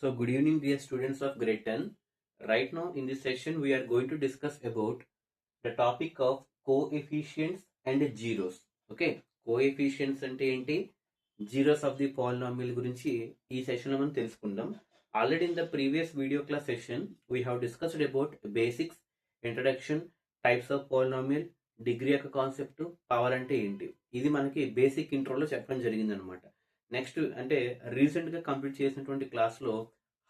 So good evening dear students of grade 10. Right now in this session we are going to discuss about the topic of coefficients and zeros. Okay, coefficients అంటే ఏంటి, zeros of the polynomial గురించి ఈ session లో మనం తెలుసుకుందాం. Already in the previous video class session we have discussed about basics, introduction, types of polynomial, degree యొక్క concept, power అంటే ఏంటి, ఇది మనకి బేసిక్ ఇంట్రోలో చెప్పడం జరిగింది అనమాట. నెక్స్ట్ అంటే రీసెంట్ గా కంప్లీట్ చేసినటువంటి క్లాస్ లో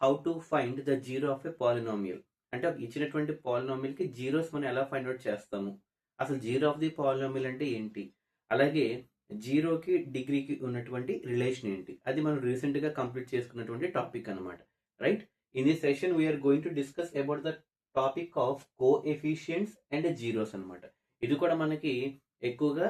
how to find the zero of a polynomial, అంటే ఇచ్చినటువంటి పాలినామియల్ కి జీరోస్ మనం ఎలా ఫైండ్ అవుట్ చేస్తాము, అసలు జీరో ఆఫ్ ది పాలినామియల్ అంటే ఏంటి, అలాగే జీరోకి డిగ్రీకి ఉన్నటువంటి రిలేషన్ ఏంటి, అది మనం రీసెంట్ గా కంప్లీట్ చేసుకున్నటువంటి టాపిక్ అనమాట. Right, in this session we are going to discuss about the topic of coefficients and zeros అనమాట. ఇది కూడా మనకి ఎక్కువగా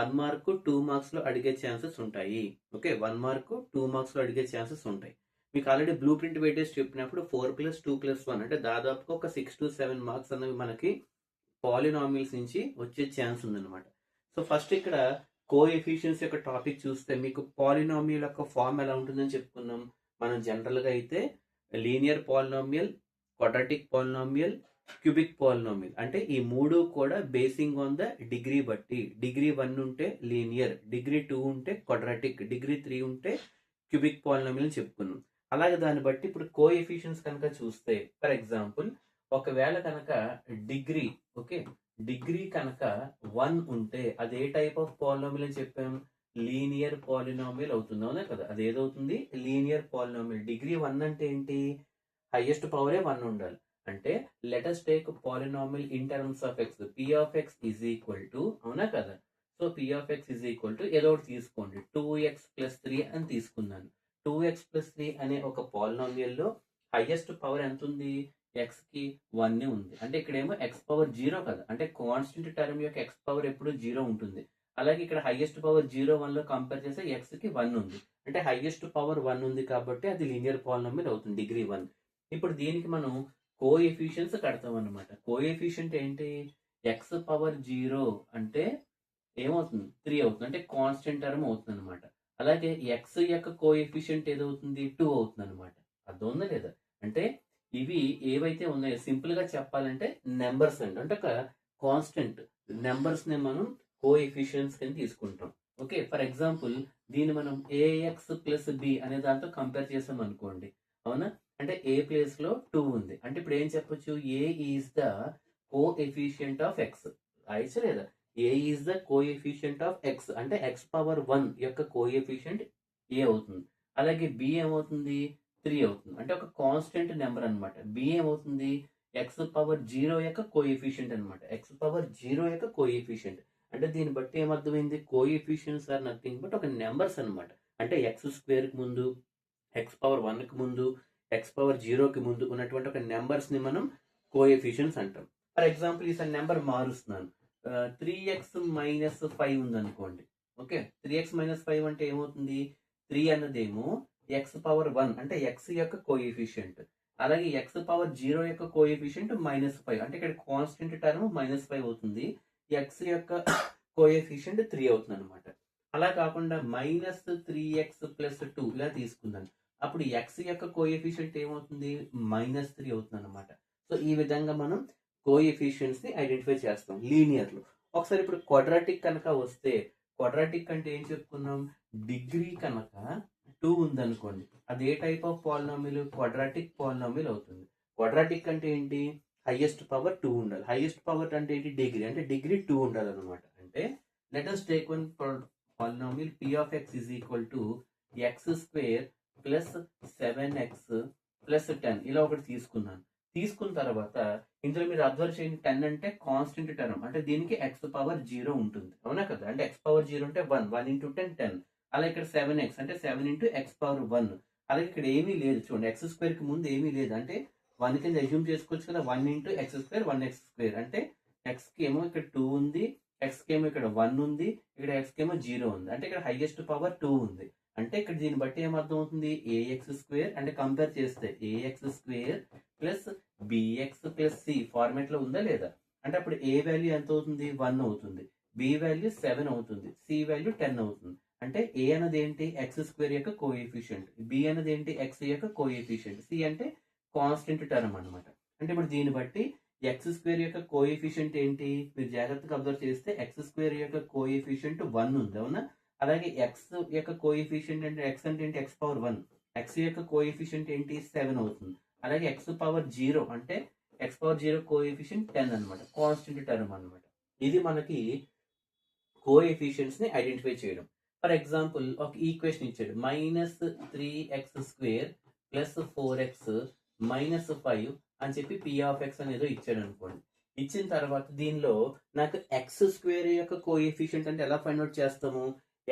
1 మార్క్ 2 మార్క్స్ లో అడిగే ఛాన్సెస్ ఉంటాయి. ఓకే, 1 మార్క్ 2 మార్క్స్ లో అడిగే ఛాన్సెస్ ఉంటాయి. మీకు ఆల్రెడీ బ్లూ ప్రింట్ వెయిటేజ్ చెప్పినప్పుడు 4+2+1 అంటే దాదాపుగా ఒక 6 to 7 మార్క్స్ అనేవి మనకి పాలినామియల్స్ నుంచి వచ్చే ఛాన్స్ ఉందన్నమాట. సో ఫస్ట్ ఇక్కడ కోఎఫిషియన్స్ యొక్క టాపిక్ చూస్తే మీకు పాలినామియల్ యొక్క ఫామ్ ఎలా ఉంటుందని చెప్పుకున్నాం. మనం జనరల్ గా అయితే linear polynomial, quadratic polynomial, cubic polynomial అంటే ఈ మూడు కూడా బేసింగ్ ఆన్ ద డిగ్రీ బట్టి, డిగ్రీ 1 ఉంటే లీనియర్, డిగ్రీ 2 ఉంటే క్వాడ్రాటిక్, డిగ్రీ 3 ఉంటే క్యూబిక్ పాలినామియల్ అని చెప్పుకున్నాం. అలాగే దాన్ని బట్టి ఇప్పుడు కోఎఫిషియన్స్ కనుక చూస్తే, ఫర్ ఎగ్జాంపుల్ ఒకవేళ కనుక డిగ్రీ, ఓకే, డిగ్రీ కనుక 1 ఉంటే అది ఏ టైప్ ఆఫ్ పాలినామియల్ అని చెప్పాం, లీనియర్ పాలినామియల్ అవుతుంది. అవునా కదా, అది ఏదవుతుంది, లీనియర్ పాలినామియల్. డిగ్రీ 1 అంటే ఏంటి, హైయెస్ట్ పవరే 1 ఉండాలి. అంటే let us take polynomial in terms of X, p of X is equal to, అవునా కదా, so p of X is equal to ఏదో ఒకటి తీసుకోండి, 2x+3 అని తీసుకున్నాను. 2x+3 అనే ఒక పాలినామియల్ లో హైయెస్ట్ పవర్ ఎంత ఉంది, x కి 1 ఉంది. అంటే ఇక్కడేమో x పవర్ 0 కదా, అంటే కాన్స్టెంట్ టర్మ్ యొక్క x పవర్ ఎప్పుడు 0 ఉంటుంది. అలాగే ఇక్కడ హైయెస్ట్ పవర్ 0 1 లో కంపేర్ చేస్తే x కి 1 ఉంది. అంటే హైయెస్ట్ పవర్ 1 ఉంది కాబట్టి అది లీనియర్ పాలినామియల్ అవుతుంది, డిగ్రీ 1. ఇప్పుడు దీనికి మనం కోఎఫిషియన్స్ కడతాం అనమాట. కోఎఫిషియంట్ ఏంటి, ఎక్స్ పవర్ 0 అంటే ఏమవుతుంది, 3 అవుతుంది, అంటే కాన్స్టెంట్ టర్మ్ అవుతుంది అనమాట. అలాగే ఎక్స్ యొక్క కోఎఫిషియంట్ ఏదవుతుంది, 2 అవుతుంది అనమాట. అర్థం ఉందా లేదా, అంటే ఇవి ఏవైతే ఉన్నాయో సింపుల్ గా చెప్పాలంటే నెంబర్స్ అండి, అంటే ఒక కాన్స్టెంట్ నెంబర్స్ ని మనం కోఎఫిషియన్స్ కింద తీసుకుంటాం. ఓకే, ఫర్ ఎగ్జాంపుల్ దీన్ని మనం ax+b అనే దాంతో కంపేర్ చేసాం అనుకోండి, అవునా, అంటే ఏ ప్లేస్ లో 2 ఉంది, అంటే ఇప్పుడు ఏం చెప్పొచ్చు, a is the coefficient of x, రాయచ్చు లేదా, a is the coefficient of x అంటే ఎక్స్ పవర్ 1 యొక్క కోఎఫిషియంట్ ఏ అవుతుంది. అలాగే బి ఏమవుతుంది, 3 అవుతుంది, అంటే ఒక కాన్స్టెంట్ నెంబర్ అనమాట. బి ఏమవుతుంది, ఎక్స్ పవర్ 0 యొక్క కోఎఫిషియంట్ అనమాట, ఎక్స్ పవర్ 0 యొక్క కోఎఫిషియంట్. అంటే దీన్ని బట్టి ఏమర్థమైంది, కోఎఫిషియంట్స్ ఆర్ నథింగ్ బట్ ఒక నెంబర్స్ అనమాట. అంటే x² కి ముందు, ఎక్స్ పవర్ 1 కి ముందు, ఎక్స్ పవర్ 0 కి ముందు ఉన్నటువంటి ఒక నెంబర్స్ ని మనం కోఎఫిషియన్స్ అంటాం. ఫర్ ఎగ్జాంపుల్ ఈ నెంబర్ మారుస్తున్నాను, 3x-5 ఉంది అనుకోండి. ఓకే, 3x-5 అంటే ఏమవుతుంది, 3 అన్నదేమో ఎక్స్ పవర్ 1 అంటే ఎక్స్ యొక్క కోఎఫిషియంట్, అలాగే ఎక్స్ పవర్ 0 యొక్క కోఎఫిషియంట్ -5 అంటే ఇక్కడ కాన్స్టెంట్ టర్మ్ -5 అవుతుంది, ఎక్స్ యొక్క కోఎఫిషియంట్ 3 అవుతుంది అనమాట. అలా కాకుండా -3x+2 ఇలా తీసుకుందాం, అప్పుడు ఎక్స్ యొక్క కోఎఫిషియంట్ ఏమవుతుంది, -3 అవుతుంది అనమాట. సో ఈ విధంగా మనం కోఎఫిషియంట్స్ ని ఐడెంటిఫై చేస్తాం లీనియర్ లో. ఒకసారి ఇప్పుడు క్వాడ్రాటిక్ కనుక వస్తే, క్వాడ్రాటిక్ అంటే ఏం చెప్పుకున్నాం, డిగ్రీ కనుక 2 ఉందనుకోండి, అది ఏ type of polynomial, quadratic polynomial అవుతుంది. క్వాడ్రాటిక్ అంటే ఏంటి, హైయెస్ట్ పవర్ 2 ఉండాలి. హైయెస్ట్ పవర్ అంటే ఏంటి, డిగ్రీ, అంటే డిగ్రీ 2 ఉండాలి అనమాట. అంటే let us take one polynomial p of x is equal to x² + 7x+10 ఇలా ఒకటి తీసుకున్నాను. తీసుకున్న తర్వాత ఇందులో మీరు అబ్జర్వ్ చేయండి, 10 అంటే కాన్స్టెంట్ టర్మ్, అంటే దీనికి ఎక్స్ పవర్ 0 ఉంటుంది, అవునా కదా, అంటే ఎక్స్ పవర్ 0 అంటే 1, 1 × 10 10. అలాగే ఇక్కడ 7x అంటే 7 × x పవర్ 1. అలాగే ఇక్కడ ఏమీ లేదు చూడండి, x² కి ముందు ఏమీ లేదు, అంటే 1 కింద అజ్యూమ్ చేసుకోవచ్చు కదా, 1 × x², 1x², అంటే x కి ఏమో ఇక్కడ 2 ఉంది, x కి ఏమో ఇక్కడ 1 ఉంది, ఇక్కడ x కి ఏమో 0 ఉంది, అంటే ఇక్కడ హైయెస్ట్ పవర్ 2 ఉంది. అంటే ఇక్కడ దీన్ని బట్టి ఏమర్థం అవుతుంది, ax² అంటే కంపేర్ చేస్తే ax² + bx + c ఫార్మాట్ లో ఉందా లేదా, అంటే అప్పుడు a వాల్యూ ఎంత అవుతుంది, 1 అవుతుంది, b వాల్యూ 7 అవుతుంది, c వాల్యూ 10 అవుతుంది. అంటే ఏ అనేది ఏంటి ఎక్స్ స్క్వేర్ యొక్క కోఎఫిషియంట్, బి అనేది ఏంటి ఎక్స్ యొక్క కోఎఫిషియంట్, సి అంటే కాన్స్టెంట్ టర్మ్ అనమాట. అంటే ఇప్పుడు దీన్ని బట్టి ఎక్స్ స్క్వేర్ యొక్క కోఎఫిషియంట్ ఏంటి, మీరు జాగ్రత్తగా అబ్జర్వ్ చేస్తే ఎక్స్ స్క్వేర్ యొక్క కోఎఫిషియంట్ 1 ఉంది అవునా. అలాగే ఎక్స్ యొక్క కోఎఫిషియంట్ అంటే ఎక్స్ అంటే ఏంటి ఎక్స్ పవర్ 1, ఎక్స్ యొక్క కోఎఫిషియంట్ ఏంటి 7 అవుతుంది. అలాగే ఎక్స్ పవర్ 0 అంటే ఎక్స్ పవర్ 0 కోఎఫిషియంట్ 10 అనమాట, కాన్స్టెంట్ టర్మ్ అనమాట. ఇది మనకి కోఎఫిషియంట్స్ ని ఐడెంటిఫై చేయడం. ఫర్ ఎగ్జాంపుల్ ఒక ఈక్వేషన్ ఇచ్చాడు, -3x² ప్లస్ 4x -5 అని చెప్పి p ఆఫ్ x అనేదో ఇచ్చాడు అనుకోండి. ఇచ్చిన తర్వాత దీనిలో నాకు ఎక్స్ స్క్వేర్ యొక్క కోఎఫిషియంట్ అంటే ఎలా ఫైండ్ అవుట్ చేస్తాము,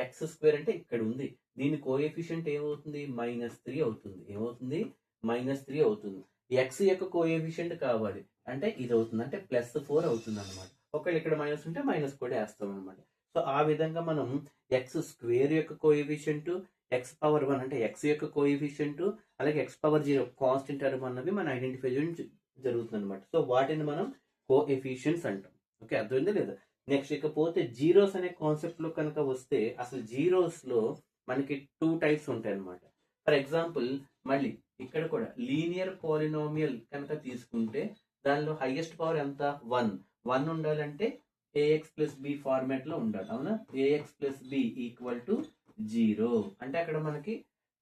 ఎక్స్ స్క్వేర్ అంటే ఇక్కడ ఉంది, దీని కోఎఫిషియంట్ ఏమవుతుంది -3 అవుతుంది. ఏమవుతుంది -3 అవుతుంది. ఎక్స్ యొక్క కోఎఫిషియంట్ కావాలి అంటే ఇది అవుతుంది, అంటే +4 అవుతుంది అనమాట. ఒకవేళ ఇక్కడ మైనస్ ఉంటే మైనస్ కూడా వేస్తాం అనమాట. సో ఆ విధంగా మనం ఎక్స్ స్క్వేర్ యొక్క కోఎఫిషియంట్, ఎక్స్ పవర్ 1 అంటే ఎక్స్ యొక్క కోఎఫిషియంట్, అలాగే ఎక్స్ పవర్ 0 కాన్స్టెంట్ టర్మ్ అన్నవి మనం ఐడెంటిఫై చేయడం జరుగుతుంది అనమాట. సో వాటిని మనం కోఎఫిషియంట్స్ అంటాం. ఓకే, అర్థమైందా లేదా. నెక్స్ట్ ఇకపోతే జీరోస్ అనే కాన్సెప్ట్ లో కనుక వస్తే, అసలు జీరోస్ లో మనకి 2 టైప్స్ ఉంటాయి అనమాట. ఫర్ ఎగ్జాంపుల్ మళ్ళీ ఇక్కడ కూడా లీనియర్ పాలినామియల్ కనుక తీసుకుంటే దానిలో హైయెస్ట్ పవర్ ఎంత 1 ఉండాలంటే ax ప్లస్ బి ఫార్మాట్ లో ఉండాలి అవునా. ax plus B equal to 0 అంటే అక్కడ మనకి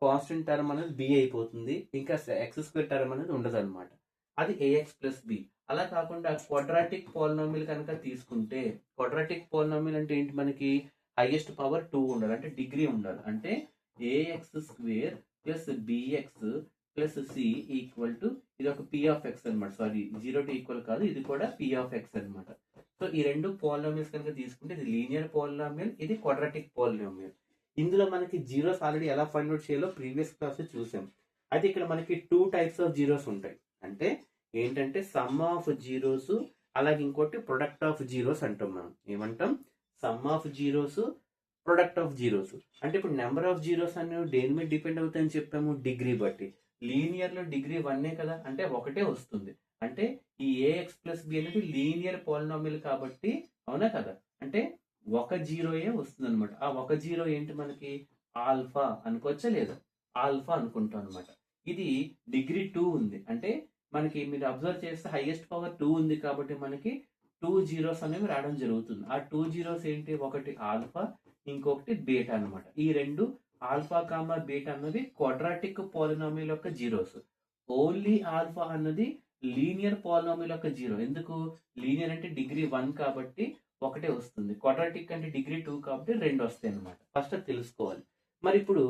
కాన్స్టెంట్ టర్మ్ అనేది బి అయిపోతుంది, ఇంకా ఎక్స్ స్క్వేర్ టర్మ్ అనేది ఉండదు అనమాట. అది ax ప్లస్ బి. అలా కాకుండా క్వాడ్రాటిక్ పాలినామియల్ కనుక తీసుకుంటే, క్వాడ్రాటిక్ పాలినామియల్ అంటే ఏంటి, మనకి హైయెస్ట్ పవర్ 2 ఉండాలి, అంటే డిగ్రీ ఉండాలి. అంటే ax² plus bx plus C equal to, ఇది ఒక p ఆఫ్ x అనమాట. సారీ 0 టు ఈక్వల్ కాదు, ఇది కూడా p ఆఫ్ x అనమాట. సో ఈ రెండు పాలినామియల్స్ కనుక తీసుకుంటే ఇది లీనియర్ పాలినామియల్, ఇది క్వాడ్రాటిక్ పాలినామియల్. ఇందులో మనకి జీరోస్ ఆల్రెడీ ఎలా ఫైండ్ అవుట్ చేయాలో ప్రీవియస్ క్లాస్ చూసాం. అయితే ఇక్కడ మనకి 2 టైప్స్ ఆఫ్ జీరోస్ ఉంటాయి. అంటే ఏంటంటే సమ్ ఆఫ్ జీరోస్, అలాగే ఇంకోటి ప్రొడక్ట్ ఆఫ్ జీరోస్ అంటాం. మనం ఏమంటాం, some of zeros, product of zeros. అంటే ఇప్పుడు నెంబర్ ఆఫ్ జీరోస్ అనేవి దేని మీద డిపెండ్ అవుతాయని చెప్పాము, డిగ్రీ బట్టి. లీనియర్ లో డిగ్రీ 1 కదా, అంటే ఒకటే వస్తుంది. అంటే ఈ ax ప్లస్ బి అనేది లీనియర్ పాలినామియల్ కాబట్టి అవునా కదా, అంటే ఒక జీరోయే వస్తుంది అనమాట. ఆ ఒక జీరో ఏంటి మనకి ఆల్ఫా అనుకోవచ్చా లేదా, ఆల్ఫా అనుకుంటాం అనమాట. ఇది డిగ్రీ 2 ఉంది, అంటే మనకి మీరు అబ్జర్వ్ చేస్తే హైయెస్ట్ పవర్ 2 ఉంది కాబట్టి మనకి 2 జీరోస్ అనేవి రావడం జరుగుతుంది. ఆ 2 జీరోస్ ఏంటి, ఒకటి ఆల్ఫా, ఇంకొకటి బీటా అనమాట. ఈ రెండు ఆల్ఫా కామా బీటా అన్నది క్వాడ్రాటిక్ పాలినామియల్ యొక్క జీరోస్. ఓన్లీ ఆల్ఫా అన్నది లీనియర్ పాలినామియల్ యొక్క జీరో. ఎందుకు, లీనియర్ అంటే డిగ్రీ 1 కాబట్టి ఒకటే వస్తుంది, క్వాడ్రాటిక్ అంటే డిగ్రీ 2 కాబట్టి 2 వస్తాయి అనమాట. ఫస్ట్ అది తెలుసుకోవాలి. మరి ఇప్పుడు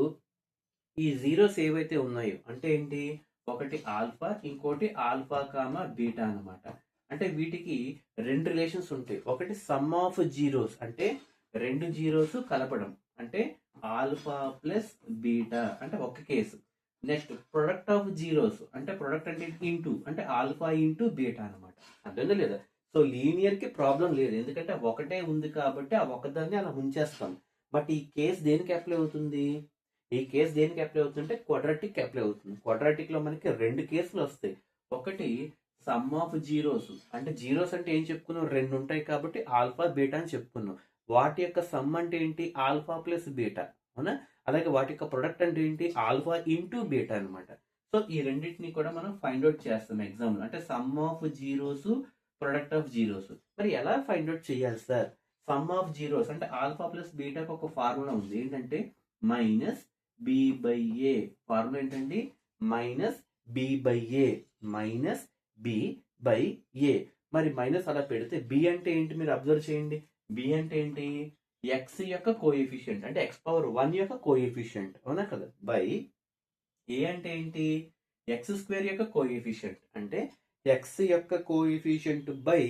ఈ జీరోస్ ఏవైతే ఉన్నాయో అంటే ఏంటి, ఒకటి ఆల్ఫా, ఇంకోటి ఆల్ఫా కామా బీటా అనమాట. అంటే వీటికి 2 రిలేషన్స్ ఉంటాయి. ఒకటి సమ్ ఆఫ్ జీరోస్, అంటే 2 జీరోస్ కలపడం, అంటే ఆల్ఫా ప్లస్ బీటా అంటే ఒక case. Next product of zeros, అంటే ప్రొడక్ట్ అంటే ఇంటూ, అంటే ఆల్ఫా ఇంటూ బీటా అనమాట. అర్థంగా లేదా. సో లీనియర్ కి ప్రాబ్లం లేదు, ఎందుకంటే ఒకటే ఉంది కాబట్టి ఆ ఒకదాన్ని అలా ఉంచేస్తాం. బట్ ఈ కేసు దేనికి అప్లై అవుతుంది, ఈ కేసు దేనికి అప్లై అవుతుందంటే క్వాడ్రాటిక్ అప్లై అవుతుంది. క్వాడ్రాటిక్ లో మనకి 2 కేసులు వస్తాయి. ఒకటి సమ్ ఆఫ్ జీరోస్, అంటే జీరోస్ అంటే ఏం చెప్పుకున్నాం, 2 ఉంటాయి కాబట్టి ఆల్ఫా బీటా అని చెప్పుకున్నాం. వాటి యొక్క సమ్ అంటే ఏంటి, ఆల్ఫా ప్లస్ బీటా అవునా. అలాగే వాటి యొక్క ప్రొడక్ట్ అంటే ఏంటి, ఆల్ఫా ఇంటూ బీటా అనమాట. సో ఈ రెండింటిని కూడా మనం ఫైండ్ అవుట్ చేస్తాం ఎగ్జామ్ లో. అంటే sum of zeros, product of zeros. మరి ఎలా ఫైండ్ అవుట్ చేయాలి సార్, సమ్ ఆఫ్ జీరోస్ అంటే ఆల్ఫా ప్లస్ బీటాకు ఒక ఫార్ములా ఉంది, ఏంటంటే minus B by a. Formula ఏంటండి, minus B by a, minus B by a. మరి మైనస్ అలా పెడితే బి అంటే ఏంటి, మీరు అబ్జర్వ్ చేయండి. బి అంటే ఏంటి, ఎక్స్ యొక్క కోఎఫిషియంట్, అంటే ఎక్స్ పవర్ 1 యొక్క కోఎఫిషియంట్ అవునా కదా, బై ఏ అంటే ఏంటి, ఎక్స్ స్క్వేర్ యొక్క కోఎఫిషియంట్, అంటే ఎక్స్ యొక్క కోఎఫిషియంట్ బై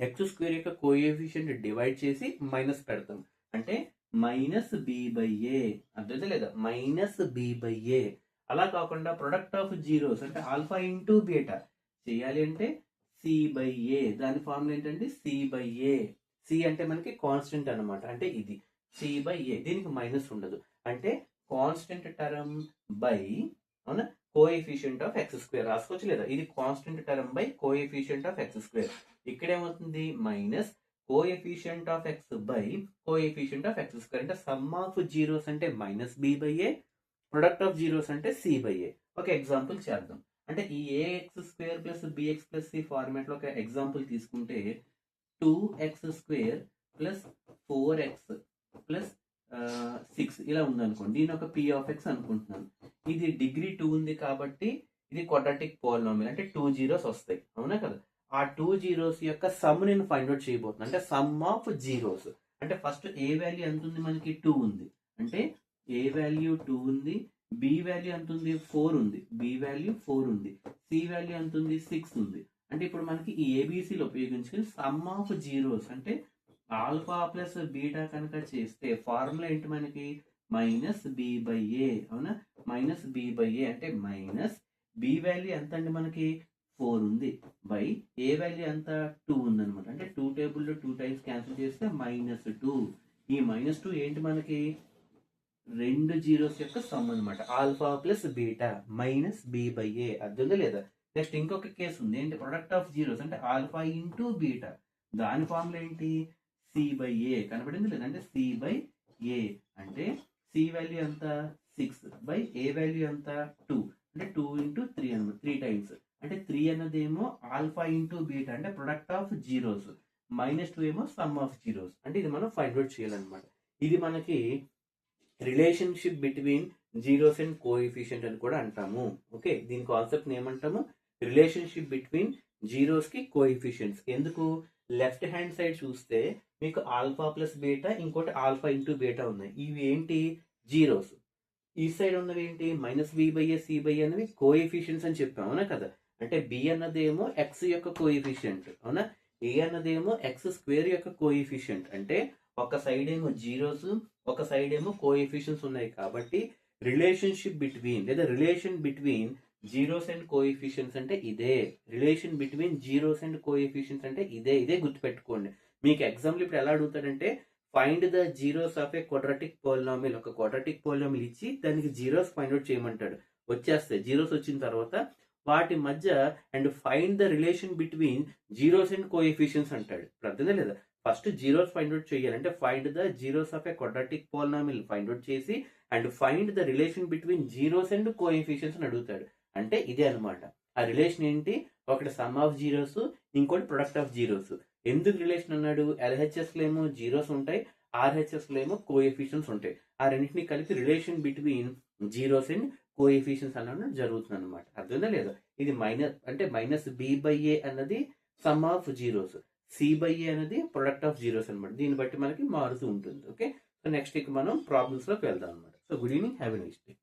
ఎక్స్ స్క్వేర్ యొక్క కోఎఫిషియంట్ డివైడ్ చేసి మైనస్ పెడతాం, అంటే మైనస్ బి బై ఏ. అర్థమైతే లేదా, మైనస్ బి బై ఏ. అలా కాకుండా ప్రొడక్ట్ ఆఫ్ జీరోస్, అంటే ఆల్ఫా ఇంటూ బీటా చేయాలి అంటే సి బై ఏ. దాని ఫార్ములా ఏంటంటే సి బై ఏ. సి అంటే మనకి కాన్స్టెంట్ అనమాట, అంటే ఇది సి బై ఏ. దీనికి మైనస్ ఉండదు, అంటే కాన్స్టెంట్ టర్మ్ బై అవునా కోఎఫిషియంట్ ఆఫ్ ఎక్స్ స్క్వేర్ రాసుకోవచ్చు లేదా. ఇది constant term by coefficient of X square. ఇక్కడ ఏమవుతుంది, minus coefficient of X by coefficient of X square. అంటే సమ్ ఆఫ్ జీరోస్ అంటే minus B by A, product of zeros అంటే C by A. ఒక example చేద్దాం. అంటే ఈ A X square plus B X plus C ఫార్మాట్లో ఒక ఎగ్జాంపుల్ తీసుకుంటే 2x square plus 4x plus 6 ఇలా ఉందనుకోండి. దీని ఒక పి ఆఫ్ ఎక్స్ అనుకుంటున్నాను. ఇది డిగ్రీ 2 ఉంది కాబట్టి ఇది క్వాడ్రాటిక్ పోలినామియల్, అంటే 2 జీరోస్ వస్తాయి, అవునా కదా. ఆ 2 జీరోస్ యొక్క సమ్ నేను ఫైండ్ అవుట్ చేయబోతున్నాను. అంటే సమ్ ఆఫ్ జీరోస్ అంటే ఫస్ట్ ఏ వాల్యూ ఎంత ఉంది మనకి, 2 ఉంది. అంటే ఏ వాల్యూ 2 ఉంది, బి వాల్యూ ఎంత ఉంది, 4 ఉంది, బి వాల్యూ 4 ఉంది, సి వాల్యూ ఎంత ఉంది, 6 ఉంది. అంటే ఇప్పుడు మనకి ఈ ఏబిసిలు ఉపయోగించుకుని సమ్ ఆఫ్ జీరోస్ అంటే ఆల్ఫా ప్లస్ బీటా కనుక చేస్తే ఫార్ములా ఏంటి మనకి, మైనస్ బి బై ఏ, అవునా. మైనస్ బి బై ఏ అంటే మైనస్ బి వాల్యూ ఎంత అండి మనకి 4 ఉంది బై ఏ వాల్యూ ఎంత 2 ఉంది అనమాట. అంటే 2 టేబుల్లో 2 టైమ్స్ క్యాన్సిల్ చేస్తే -2. ఈ -2 ఏంటి మనకి, 2 జీరోస్ యొక్క సమ్ అనమాట. Alpha plus beta minus B by a. అర్థంగా లేదా. నెక్స్ట్ ఇంకొక కేసు ఉంది. ఏంటి, ప్రొడక్ట్ ఆఫ్ జీరోస్ అంటే ఆల్ఫా ఇంటూ బీటా. దాని ఫార్ములా ఏంటి, సి బై ఏ. కనపడింది లేదా. అంటే సి బై ఏ అంటే సి వాల్యూ ఎంత 6 బై ఏ వాల్యూ ఎంత 2. అంటే 2 ఇంటూ 3 అనమాట, 3 టైమ్స్. అంటే 3 అన్నదేమో ఆల్ఫా ఇంటూ బీటా అంటే ప్రొడక్ట్ ఆఫ్ జీరోస్, -2 ఏమో సమ్ ఆఫ్ జీరోస్. అంటే ఇది మనం ఫైండ్ అవుట్ చేయాలన్నమాట. ఇది మనకి relationship between zeros and coefficient అని కూడా అంటాము. ఓకే, దీని కాన్సెప్ట్ ఏమంటాము, రిలేషన్షిప్ బిట్వీన్ జీరోస్ కి కోఎఫిషియంట్స్. ఎందుకు, లెఫ్ట్ హ్యాండ్ సైడ్ చూస్తే మీకు ఆల్ఫా ప్లస్ బీటా, ఇంకోటి ఆల్ఫా ఇంటూ బీటా ఉన్నాయి. ఇవి ఏంటి, జీరోస్. ఈ సైడ్ ఉన్నవి ఏంటి, minus B by a, c by a అనేవి కోఎఫిషియంట్స్ అని చెప్పాం, అవునా కదా. అంటే బి అన్నదేమో ఎక్స్ యొక్క కోఎఫిషియంట్, అవునా. ఏ అన్నదేమో ఎక్స్ స్క్వేర్ యొక్క కోఎఫిషియంట్. అంటే ఒక సైడ్ ఏమో జీరోస్, ఒక సైడ్ ఏమో కోఎఫిషియంట్స్ ఉన్నాయి. కాబట్టి రిలేషన్షిప్ బిట్వీన్ లేదా relation between zeros and coefficients అంటే ఇదే. Relation between zeros and coefficients అంటే ఇదే గుర్తుపెట్టుకోండి. మీకు ఎగ్జాంపుల్ ఇప్పుడు ఎలా అడుగుతాడంటే, find the zeros of a quadratic polynomial. ఒక క్వాడ్రాటిక్ పోలినామియల్ ఇచ్చి దానికి జీరోస్ ఫైండ్ అవుట్ చేయమంటాడు. వచ్చేస్తాయి జీరోస్. వచ్చిన తర్వాత వాటి మధ్య and find the relation between zeros and coefficients అంటాడు. అర్థంగా లేదా. ఫస్ట్ జీరోస్ ఫైండ్ అవుట్ చేయాలంటే find the zeros of a quadratic polynomial find out చేసి and find the relation between zeros and coefficients అని అడుగుతాడు. అంటే ఇదే అనమాట. ఆ రిలేషన్ ఏంటి, ఒకటి సమ్ ఆఫ్ జీరోస్, ఇంకోటి ప్రొడక్ట్ ఆఫ్ జీరోస్. ఎందుకు రిలేషన్ అన్నాడు, ఎల్హెచ్ఎస్ లో ఏమో జీరోస్ ఉంటాయి, ఆర్హెచ్ఎస్ లో ఏమో కోఎఫిషియంట్స్ ఉంటాయి. ఆ రెండింటిని కలిపి relation between zeros and coefficients అన్నది జరుగుతుంది అనమాట. అర్థందా లేదా. ఇది మైనస్ బి బై ఏ అన్నది sum of zeros, c by a అనేది ప్రొడక్ట్ ఆఫ్ జీరోస్ అనమాట. దీన్ని బట్టి మనకి మారుతూ ఉంటుంది. ఓకే, సో నెక్స్ట్ ఇక మనం ప్రాబ్లమ్స్ లోకి వెళ్దాం అనమాట. So good evening, have a nice day.